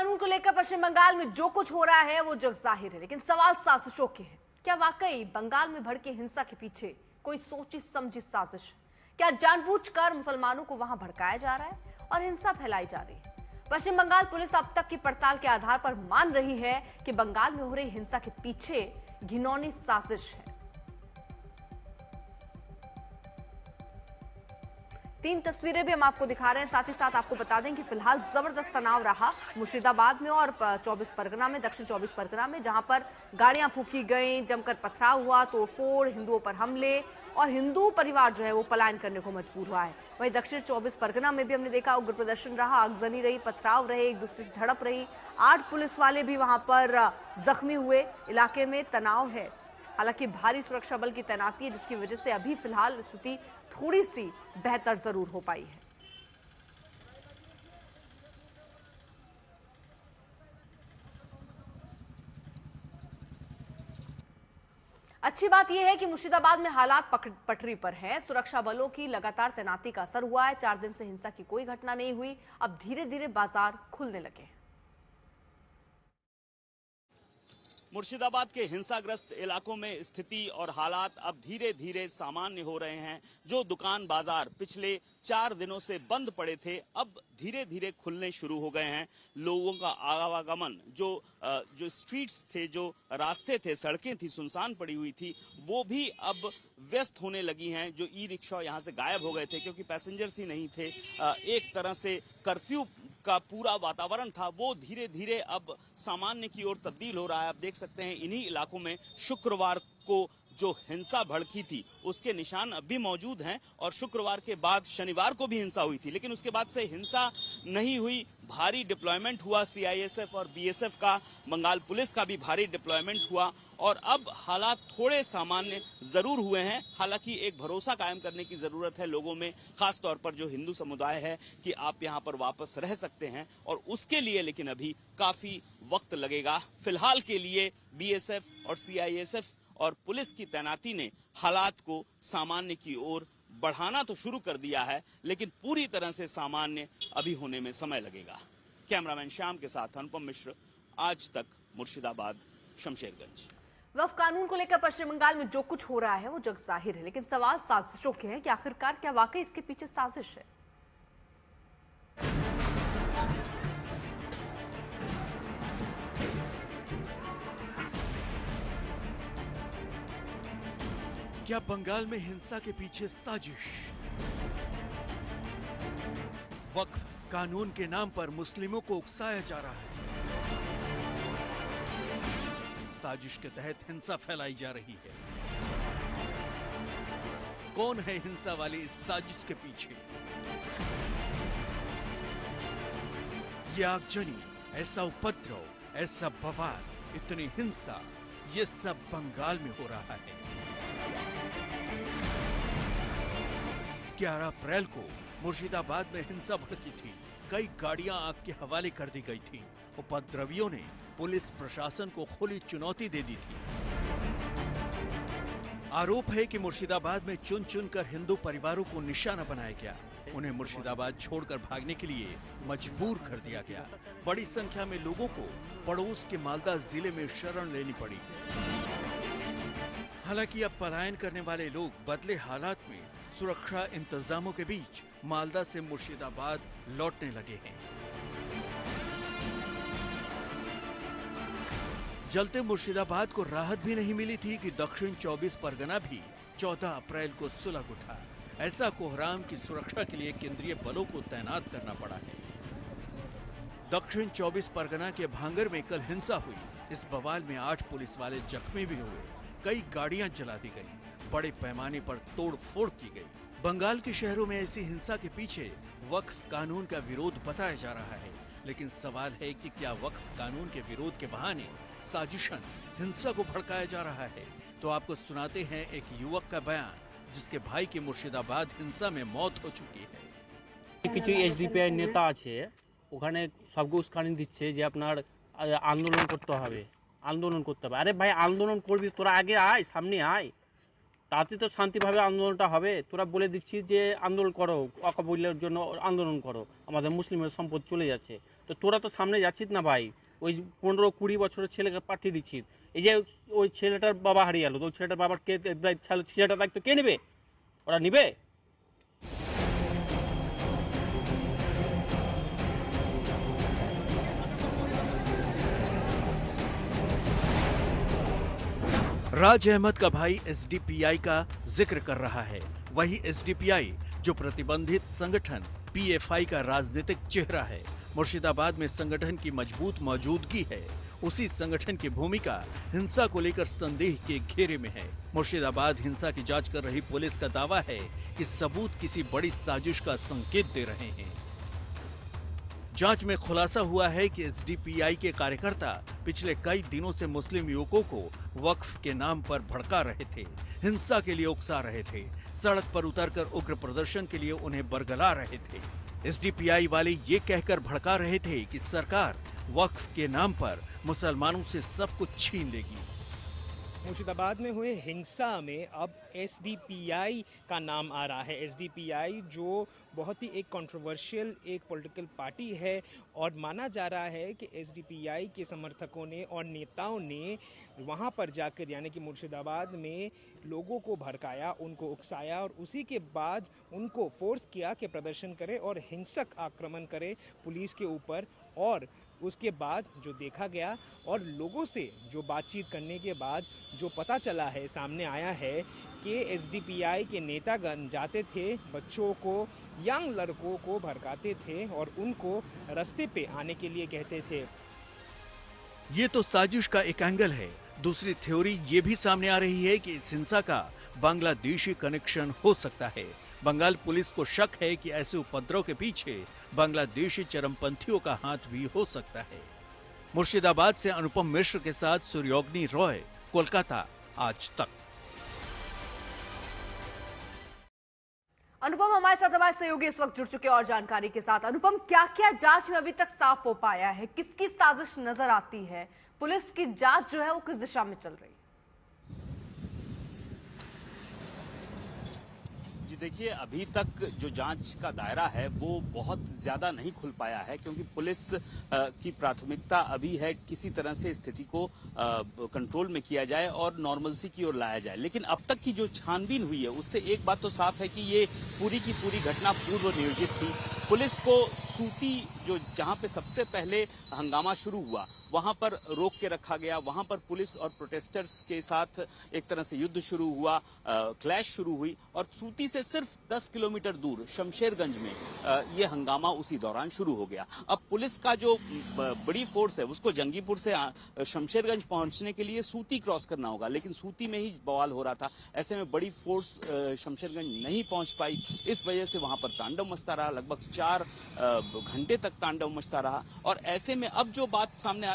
कानून को लेकर पश्चिम बंगाल में जो कुछ हो रहा है वो जग जाहिर है, लेकिन सवाल साजिशों के हैं। क्या वाकई बंगाल में भड़की हिंसा के पीछे कोई सोची समझी साजिश है? क्या जानबूझकर मुसलमानों को वहां भड़काया जा रहा है और हिंसा फैलाई जा रही है? पश्चिम बंगाल पुलिस अब तक की पड़ताल के आधार पर मान रही है कि बंगाल में हो रही हिंसा के पीछे घिनौनी साजिश है। 3 तस्वीरें भी हम आपको दिखा रहे हैं। साथ ही साथ आपको बता दें कि फिलहाल जबरदस्त तनाव रहा मुर्शिदाबाद में और 24 परगना में, दक्षिण 24 परगना में, जहां पर गाड़ियां फूंकी गई, जमकर पथराव हुआ, तोड़फोड़, हिंदुओं पर हमले और हिंदू परिवार जो है वो पलायन करने को मजबूर हुआ है। वहीं दक्षिण 24 परगना में भी हमने देखा उग्र प्रदर्शन रहा, आगजनी रही, पथराव रहे, एक दूसरे से झड़प रही। 8 पुलिस वाले भी वहां पर जख्मी हुए। इलाके में तनाव है, हालांकि भारी सुरक्षा बल की तैनाती है, जिसकी वजह से अभी फिलहाल स्थिति थोड़ी सी बेहतर जरूर हो पाई है। अच्छी बात यह है कि मुर्शिदाबाद में हालात पटरी पर हैं। सुरक्षा बलों की लगातार तैनाती का असर हुआ है। 4 दिन से हिंसा की कोई घटना नहीं हुई। अब धीरे धीरे बाजार खुलने लगे हैं। मुर्शिदाबाद के हिंसाग्रस्त इलाकों में स्थिति और हालात अब धीरे धीरे सामान्य हो रहे हैं। जो दुकान बाजार पिछले 4 दिनों से बंद पड़े थे, अब धीरे धीरे खुलने शुरू हो गए हैं। लोगों का आवागमन, जो स्ट्रीट्स थे, जो रास्ते थे, सड़कें थी, सुनसान पड़ी हुई थी, वो भी अब व्यस्त होने लगी हैं। जो ई रिक्शा यहाँ से गायब हो गए थे क्योंकि पैसेंजर्स ही नहीं थे, एक तरह से कर्फ्यू का पूरा वातावरण था, वो धीरे धीरे अब सामान्य की ओर तब्दील हो रहा है। आप देख सकते हैं इन्हीं इलाकों में शुक्रवार को जो हिंसा भड़की थी उसके निशान अब भी मौजूद हैं और शुक्रवार के बाद शनिवार को भी हिंसा हुई थी, लेकिन उसके बाद से हिंसा नहीं हुई। भारी डिप्लॉयमेंट हुआ सीआईएसएफ और बीएसएफ का, बंगाल पुलिस का भी भारी डिप्लॉयमेंट हुआ और अब हालात थोड़े सामान्य जरूर हुए हैं। हालांकि एक भरोसा कायम करने की जरूरत है लोगों में, खास तौर पर जो हिंदू समुदाय है, कि आप यहां पर वापस रह सकते हैं और उसके लिए लेकिन अभी काफी वक्त लगेगा। फिलहाल के लिए बीएसएफ और सीआईएसएफ और पुलिस की तैनाती ने हालात को सामान्य की ओर बढ़ाना तो शुरू कर दिया है, लेकिन पूरी तरह से सामान्य अभी होने में समय लगेगा। कैमरामैन श्याम के साथ अनुपम मिश्र, आज तक, मुर्शिदाबाद, शमशेरगंज। वक्फ कानून को लेकर पश्चिम बंगाल में जो कुछ हो रहा है वो जग जाहिर है, लेकिन सवाल साजिशों के हैं कि आखिरकार क्या वाकई इसके पीछे साजिश है? क्या बंगाल में हिंसा के पीछे साजिश? वक्फ कानून के नाम पर मुस्लिमों को उकसाया जा रहा है। साजिश के तहत हिंसा फैलाई जा रही है। कौन है हिंसा वाली इस साजिश के पीछे? ये आगजनी, ऐसा उपद्रव, ऐसा बवाल, इतनी हिंसा, ये सब बंगाल में हो रहा है। 11 अप्रैल को मुर्शिदाबाद में हिंसा भड़की थी। कई गाड़ियां आग के हवाले कर दी गई थी। उपद्रवियों ने पुलिस प्रशासन को खुली चुनौती दे दी थी। आरोप है कि मुर्शिदाबाद में चुन चुनकर हिंदू परिवारों को निशाना बनाया गया। उन्हें मुर्शिदाबाद छोड़कर भागने के लिए मजबूर कर दिया गया। बड़ी संख्या में लोगों को पड़ोस के मालदा जिले में शरण लेनी पड़ी। हालांकि अब पलायन करने वाले लोग बदले हालात में सुरक्षा इंतजामों के बीच मालदा से मुर्शिदाबाद लौटने लगे हैं। जलते मुर्शिदाबाद को राहत भी नहीं मिली थी कि दक्षिण 24 परगना भी 14 अप्रैल को सुलग उठा। ऐसा कोहराम की सुरक्षा के लिए केंद्रीय बलों को तैनात करना पड़ा है। दक्षिण 24 परगना के भांगर में कल हिंसा हुई। इस बवाल में 8 पुलिस वाले जख्मी भी हुए। कई गाड़ियां जला दी गई, बड़े पैमाने पर तोड़ फोड़ की गई। बंगाल के शहरों में ऐसी हिंसा के पीछे वक्फ कानून का विरोध बताया जा रहा है, लेकिन सवाल है कि क्या वक्फ कानून के विरोध के बहाने साजिशन हिंसा को भड़काया जा रहा है? तो आपको सुनाते हैं एक युवक का बयान, जिसके भाई की मुर्शिदाबाद हिंसा में मौत हो चुकी है। কিছু এসডিপিআই নেতা আছে, ওখানে সবকে উস্কানি দিচ্ছে যে আপনার আন্দোলন করতে হবে, আন্দোলন করতে হবে। আরে ভাই, আন্দোলন করবি তোরা, আগে আয়, সামনে আয়, তাতে তো শান্তিভাবে আন্দোলনটা হবে। তোরা বলে দিচ্ছিস যে আন্দোলন করো, অকাবুলের জন্য আন্দোলন করো, আমাদের মুসলিমের সম্পদ চলে যাচ্ছে। তো তোরা তো সামনে যাচ্ছিস না ভাই, ওই 15-20 বছরের ছেলেকে পাঠিয়ে দিচ্ছিস। এই যে ওই ছেলেটার বাবা হারিয়ে গেল, তো ওই ছেলেটার বাবার কে ছেলেটার দায়িত্ব কে নেবে? ওরা নিবে? राज अहमद का भाई एसडीपीआई का जिक्र कर रहा है। वही एसडीपीआई जो प्रतिबंधित संगठन पीएफआई का राजनीतिक चेहरा है। मुर्शिदाबाद में संगठन की मजबूत मौजूदगी है। उसी संगठन की भूमिका हिंसा को लेकर संदेह के घेरे में है। मुर्शिदाबाद हिंसा की जांच कर रही पुलिस का दावा है कि सबूत किसी बड़ी साजिश का संकेत दे रहे हैं। जांच में खुलासा हुआ है कि एसडीपीआई के कार्यकर्ता पिछले कई दिनों से मुस्लिम युवकों को वक्फ के नाम पर भड़का रहे थे, हिंसा के लिए उकसा रहे थे, सड़क पर उतरकर उग्र प्रदर्शन के लिए उन्हें बरगला रहे थे। एसडीपीआई वाले ये कहकर भड़का रहे थे कि सरकार वक्फ के नाम पर मुसलमानों से सब कुछ छीन लेगी। मुर्शिदाबाद में हुए हिंसा में अब एसडीपीआई का नाम आ रहा है। एसडीपीआई जो बहुत ही एक कंट्रोवर्शियल एक पॉलिटिकल पार्टी है और माना जा रहा है कि एसडीपीआई के समर्थकों ने और नेताओं ने वहां पर जाकर यानी कि मुर्शिदाबाद में लोगों को भड़काया, उनको उकसाया और उसी के बाद उनको फोर्स किया कि प्रदर्शन करे और हिंसक आक्रमण करे पुलिस के ऊपर। और उसके बाद जो देखा गया और लोगों से जो बातचीत करने के बाद जो पता चला है, सामने आया है कि एसडीपीआई के नेतागण जाते थे, बच्चों को, यंग लड़कों को भड़काते थे और उनको रास्ते पे आने के लिए कहते थे। ये तो साजिश का एक एंगल है। दूसरी थ्योरी ये भी सामने आ रही है कि इस हिंसा का बांग्लादेशी कनेक्शन हो सकता है। बंगाल पुलिस को शक है कि ऐसे उपद्रव के पीछे बांग्लादेशी चरमपंथियों का हाथ भी हो सकता है। मुर्शिदाबाद से अनुपम मिश्र के साथ सूर्योग्नि रॉय, कोलकाता, आज तक। अनुपम हमारे साथ हमारे सहयोगी इस वक्त जुड़ चुके हैं और जानकारी के साथ। अनुपम, क्या क्या जांच में अभी तक साफ हो पाया है? किसकी साजिश नजर आती है? पुलिस की जांच जो है वो किस दिशा में चल रही है? जी देखिए, अभी तक जो जांच का दायरा है वो बहुत ज्यादा नहीं खुल पाया है, क्योंकि पुलिस की प्राथमिकता अभी है किसी तरह से स्थिति को कंट्रोल में किया जाए और नॉर्मलसी की ओर लाया जाए। लेकिन अब तक की जो छानबीन हुई है उससे एक बात तो साफ है कि ये पूरी की पूरी घटना पूर्व नियोजित थी। पुलिस को सूती, जो जहां पे सबसे पहले हंगामा शुरू हुआ, वहां पर रोक के रखा गया। वहां पर पुलिस और प्रोटेस्टर्स के साथ एक तरह से युद्ध शुरू हुआ, क्लैश शुरू हुई और सूती से सिर्फ 10 किलोमीटर दूर शमशेरगंज में ये हंगामा उसी दौरान शुरू हो गया। अब पुलिस का जो बड़ी फोर्स है उसको जंगीपुर से शमशेरगंज पहुंचने के लिए सूती क्रॉस करना होगा, लेकिन सूती में ही बवाल हो रहा था। ऐसे में बड़ी फोर्स शमशेरगंज नहीं पहुंच पाई। इस वजह से वहां पर तांडव मचता रहा, लगभग 4 घंटे तक तांडव मचता रहा। और ऐसे में अब जो बात सामने